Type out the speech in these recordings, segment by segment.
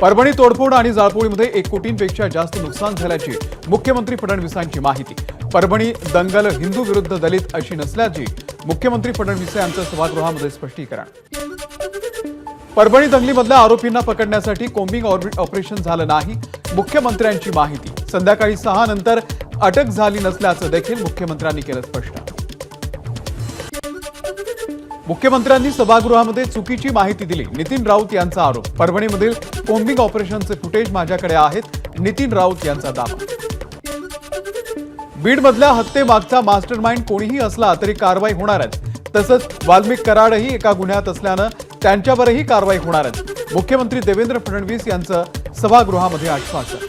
परभणी तोडफोड आणि जाळपोळीमध्ये 1 कोटींपेक्षा जास्त नुकसान झाल्याची मुख्यमंत्री फडणवीसांची माहिती। परभणी दंगल हिंदू विरुद्ध दलित अशी नसल्याची मुख्यमंत्री फडणवीस यांचं सभागृहामध्ये स्पष्टीकरण। परभणी दंगलीमधल्या आरोपींना पकडण्यासाठी कोम्बिंग ऑपरेशन झालं नाही, मुख्यमंत्र्यांची माहिती। संध्याकाळी 6 नंतर अटक झाली नसल्याचं देखील मुख्यमंत्र्यांनी केलं स्पष्ट। मुख्यमंत्र्यांनी सभागृहामध्ये चुकीची माहिती दिली, नितीन राऊत यांचा आरोप। परभणीमधील कोम्बिंग ऑपरेशनचे फुटेज माझ्याकडे आहेत, नितीन राऊत यांचा दावा। बीडमधल्या हत्येमागचा मास्टरमाइंड कोणीही असला तरी कारवाई होणारच, तसंच वाल्मिक कराडही एका गुन्ह्यात असल्यानं त्यांच्यावरही कारवाई होणारच, मुख्यमंत्री देवेंद्र फडणवीस यांचं सभागृहामध्ये आश्वासन।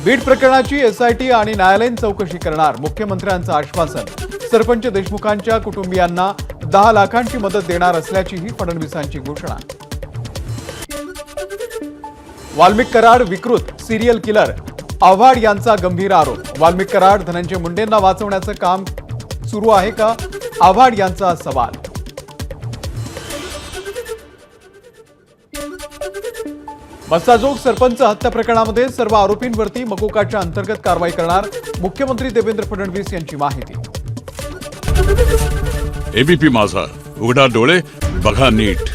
बीड प्रकरणाची एसआयटी आणि न्यायालयीन चौकशी करणार, मुख्यमंत्र्यांचं आश्वासन। सरपंच देशमुखांच्या कुटुंबियांना 10 लाखांची मदत देणार असल्याचीही फडणवीसांची घोषणा। वाल्मिक कराड विकृत सिरियल किलर, आव्हाड यांचा गंभीर आरोप। वाल्मिक कराड धनंजय मुंडेंना वाचवण्याचं काम सुरू आहे का, आव्हाड यांचा सवाल। मस्साजोग सरपंच हत्या प्रकरणामध्ये सर्व आरोपींवरती मकोकाच्या अंतर्गत कारवाई करणार, मुख्यमंत्री देवेंद्र फडणवीस यांची माहिती। एबीपी माझा, उघडा डोळे बघा नीट।